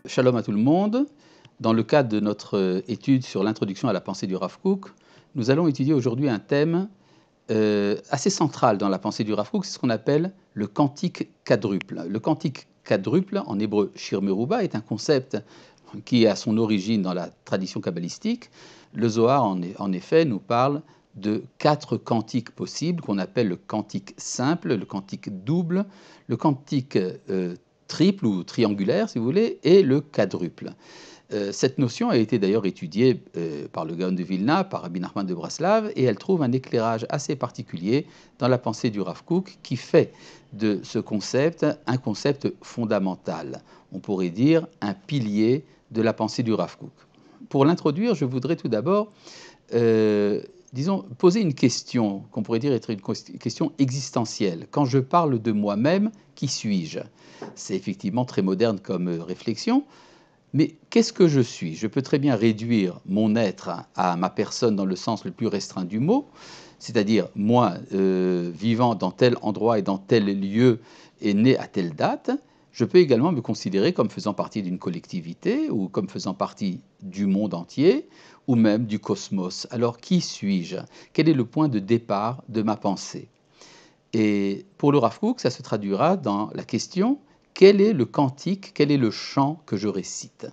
Shalom à tout le monde. Dans le cadre de notre étude sur l'introduction à la pensée du Rav Kook, nous allons étudier aujourd'hui un thème assez central dans la pensée du Rav Kook, c'est ce qu'on appelle le cantique quadruple. Le cantique quadruple, en hébreu Shir Meruba, est un concept qui a son origine dans la tradition kabbalistique. Le Zohar, en effet, nous parle de 4 cantiques possibles qu'on appelle le cantique simple, le cantique double, le cantique triple ou triangulaire, si vous voulez, et le quadruple. Cette notion a été d'ailleurs étudiée par le Gaon de Vilna, par Rabbi Nachman de Braslav, et elle trouve un éclairage assez particulier dans la pensée du Rav Kook, qui fait de ce concept un concept fondamental. On pourrait dire un pilier de la pensée du Rav Kook. Pour l'introduire, je voudrais tout d'abord poser une question qu'on pourrait dire être une question existentielle. Quand je parle de moi-même, qui suis-je? C'est effectivement très moderne comme réflexion, mais qu'est-ce que je suis? Je peux très bien réduire mon être à ma personne dans le sens le plus restreint du mot, c'est-à-dire moi vivant dans tel endroit et dans tel lieu et né à telle date. Je peux également me considérer comme faisant partie d'une collectivité ou comme faisant partie du monde entier ou même du cosmos. Alors qui suis-je? Quel est le point de départ de ma pensée? Et pour le Rav Kook, ça se traduira dans la question: quel est le cantique, quel est le chant que je récite?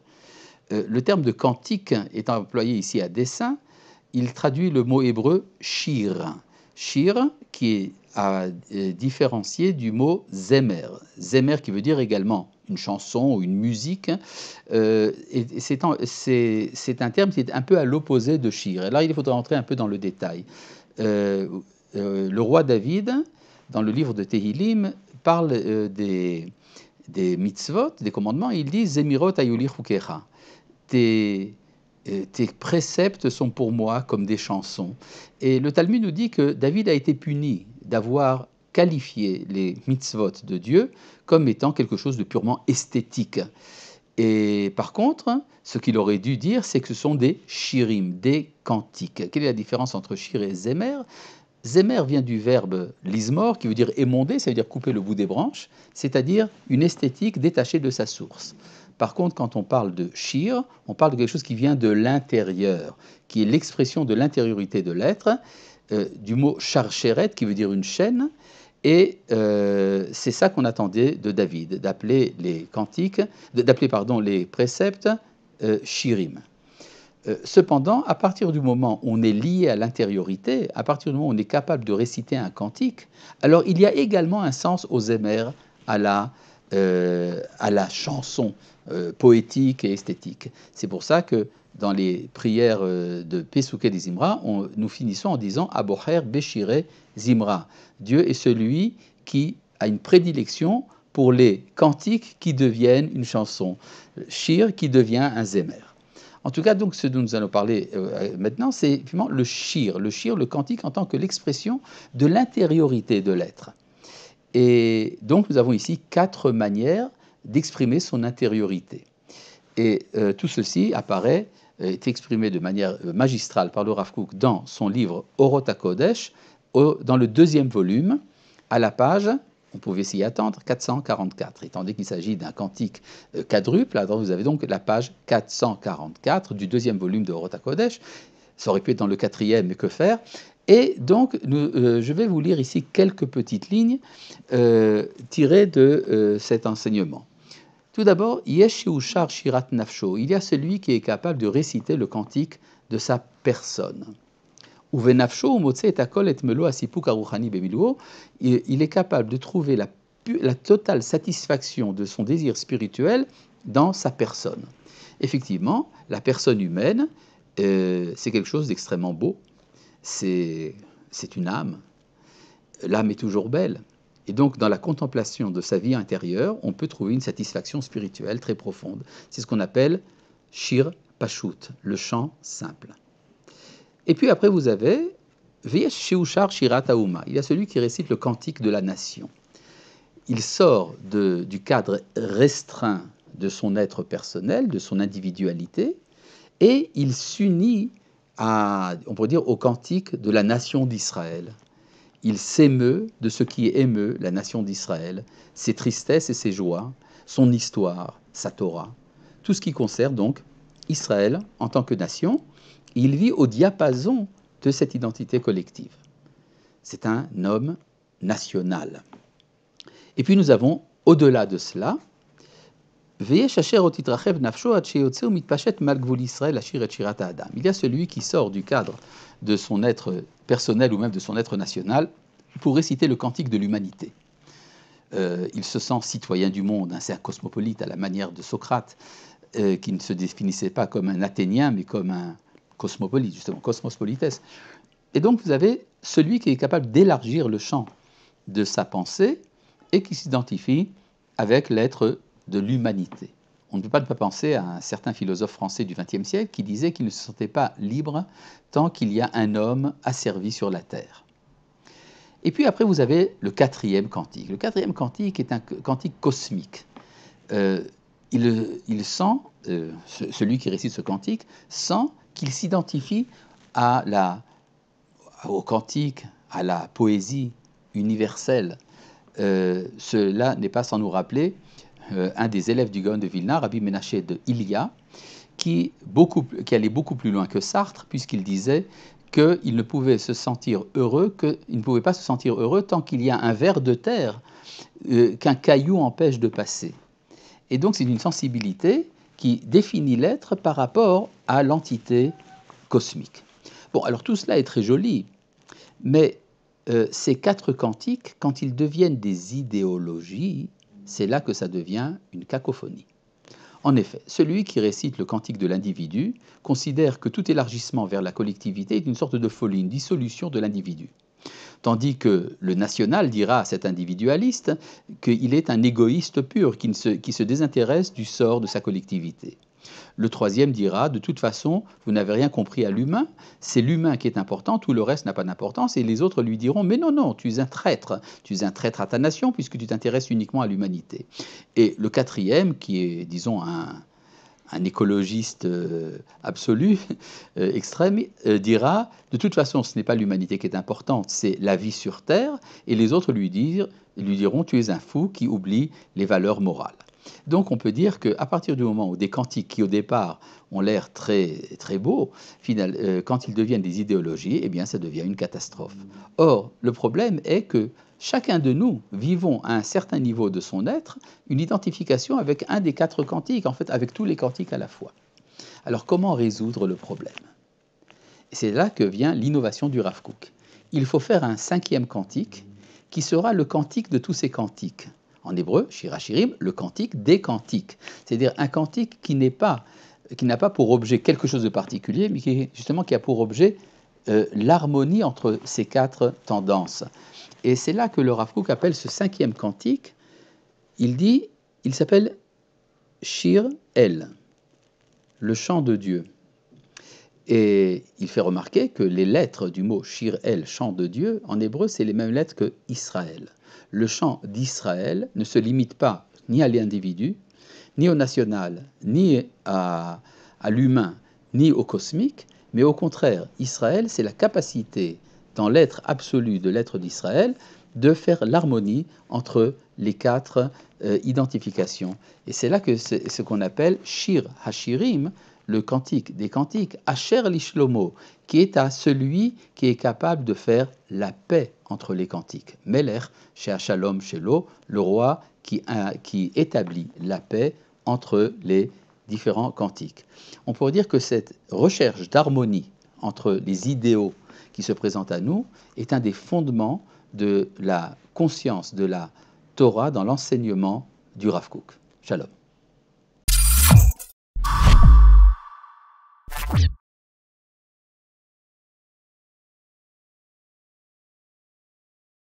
Le terme de cantique étant employé ici à dessein, il traduit le mot hébreu shir. Shir qui est à différencier du mot zemer. Zemer qui veut dire également une chanson ou une musique. Et c'est un terme qui est un peu à l'opposé de shir. Et là, il faudra entrer un peu dans le détail. Le roi David, dans le livre de Tehillim, parle des mitzvot, des commandements. Il dit Zemirot ayuli chukecha. Tes préceptes sont pour moi comme des chansons. Et le Talmud nous dit que David a été puni d'avoir qualifié les mitzvot de Dieu comme étant quelque chose de purement esthétique. Et par contre, ce qu'il aurait dû dire, c'est que ce sont des shirim, des cantiques. Quelle est la différence entre shir et zemer? Zemer vient du verbe lismor, qui veut dire émonder, ça veut dire couper le bout des branches, c'est-à-dire une esthétique détachée de sa source. Par contre, quand on parle de shir, on parle de quelque chose qui vient de l'intérieur, qui est l'expression de l'intériorité de l'être, du mot charcheret, qui veut dire une chaîne, et c'est ça qu'on attendait de David, d'appeler les cantiques, les préceptes shirim. Cependant, à partir du moment où on est lié à l'intériorité, à partir du moment où on est capable de réciter un cantique, alors il y a également un sens aux émers, à la chanson poétique et esthétique. C'est pour ça que dans les prières de Pesouké des Zimra, nous finissons en disant Abocher Beshire Zimra. Dieu est celui qui a une prédilection pour les cantiques qui deviennent une chanson, shir qui devient un zémer. En tout cas, donc, ce dont nous allons parler maintenant, c'est effectivement le shir, le cantique en tant que l'expression de l'intériorité de l'être. Et donc, nous avons ici 4 manières d'exprimer son intériorité. Et tout ceci est exprimé de manière magistrale par le Rav Kook dans son livre Orot HaKodesh, dans le 2e volume, à la page, on pouvait s'y attendre, 444. Étant donné qu'il s'agit d'un cantique quadruple, alors vous avez donc la page 444 du 2e volume de Orot HaKodesh. Ça aurait pu être dans le 4e, mais que faire? Et donc, je vais vous lire ici quelques petites lignes tirées de cet enseignement. Tout d'abord, Yesh Ushar Shirat Nafsho, il y a celui qui est capable de réciter le cantique de sa personne. Uvenafsho umotse et akol et melo asipuk aruchani bemiluo, il est capable de trouver la totale satisfaction de son désir spirituel dans sa personne. Effectivement, la personne humaine, c'est quelque chose d'extrêmement beau. C'est une âme. L'âme est toujours belle. Et donc, dans la contemplation de sa vie intérieure, on peut trouver une satisfaction spirituelle très profonde. C'est ce qu'on appelle Shir Pashut, le chant simple. Et puis après, vous avez Veyesh Sheushar Shirat Hauma. Il y a celui qui récite le cantique de la nation. Il sort du cadre restreint de son être personnel, de son individualité, et il s'unit on pourrait dire, au cantique de la nation d'Israël. Il s'émeut de ce qui émeut la nation d'Israël, ses tristesses et ses joies, son histoire, sa Torah. tout ce qui concerne donc Israël en tant que nation. Il vit au diapason de cette identité collective. C'est un homme national. Et puis nous avons, au-delà de cela, il y a celui qui sort du cadre de son être personnel ou même de son être national pour réciter le cantique de l'humanité. Il se sent citoyen du monde, hein, c'est un cosmopolite à la manière de Socrate, qui ne se définissait pas comme un Athénien, mais comme un cosmopolite, justement, cosmopolites. Et donc vous avez celui qui est capable d'élargir le champ de sa pensée et qui s'identifie avec l'être de l'humanité. On ne peut pas ne pas penser à un certain philosophe français du XXe siècle qui disait qu'il ne se sentait pas libre tant qu'il y a un homme asservi sur la terre. Et puis après, vous avez le quatrième cantique. Le quatrième cantique est un cantique cosmique. Il sent, celui qui récite ce cantique, sent qu'il s'identifie au cantique, à la poésie universelle. Cela n'est pas sans nous rappeler un des élèves du Gaon de Vilna, Rabbi Menaché de Ilia, qui allait beaucoup plus loin que Sartre, puisqu'il disait qu'il ne pouvait se sentir heureux, il ne pouvait pas se sentir heureux tant qu'il y a un ver de terre qu'un caillou empêche de passer. Et donc c'est une sensibilité qui définit l'être par rapport à l'entité cosmique. Bon, alors tout cela est très joli, mais ces quatre cantiques, quand ils deviennent des idéologies, c'est là que ça devient une cacophonie. En effet, celui qui récite le cantique de l'individu considère que tout élargissement vers la collectivité est une sorte de folie, une dissolution de l'individu. Tandis que le national dira à cet individualiste qu'il est un égoïste pur, qui se désintéresse du sort de sa collectivité. Le troisième dira, de toute façon, vous n'avez rien compris à l'humain, c'est l'humain qui est important, tout le reste n'a pas d'importance, et les autres lui diront, mais non, non, tu es un traître à ta nation, puisque tu t'intéresses uniquement à l'humanité. Et le quatrième, qui est, disons, un écologiste absolu, extrême, dira, de toute façon, ce n'est pas l'humanité qui est importante, c'est la vie sur Terre, et les autres lui diront, tu es un fou qui oublie les valeurs morales. Donc on peut dire qu'à partir du moment où des cantiques qui au départ ont l'air très, très beaux, quand ils deviennent des idéologies, eh bien ça devient une catastrophe. Or, le problème est que chacun de nous vivons à un certain niveau de son être une identification avec un des quatre cantiques, en fait avec tous les cantiques à la fois. Alors comment résoudre le problème? C'est là que vient l'innovation du Rav Kook. Il faut faire un cinquième cantique qui sera le cantique de tous ces cantiques. En hébreu, Shir HaShirim, le cantique des cantiques. C'est-à-dire un cantique qui n'a pas pour objet quelque chose de particulier, mais qui a pour objet l'harmonie entre ces quatre tendances. Et c'est là que le Rav Kook appelle ce cinquième cantique, il s'appelle Shir El, le chant de Dieu. Et il fait remarquer que les lettres du mot Shir El, chant de Dieu, en hébreu, c'est les mêmes lettres que Israël. Le chant d'Israël ne se limite pas ni à l'individu, ni au national, ni à l'humain, ni au cosmique, mais au contraire, Israël, c'est la capacité, dans l'être absolu de l'être d'Israël, de faire l'harmonie entre les quatre identifications. Et c'est là que c'est ce qu'on appelle Shir HaShirim, le cantique des cantiques, Asher Lishlomo, qui est à celui qui est capable de faire la paix entre les cantiques. Melech, chez Shalom Shelo, le roi qui établit la paix entre les différents cantiques. On pourrait dire que cette recherche d'harmonie entre les idéaux qui se présentent à nous est un des fondements de la conscience de la Torah dans l'enseignement du Rav Kook. Shalom.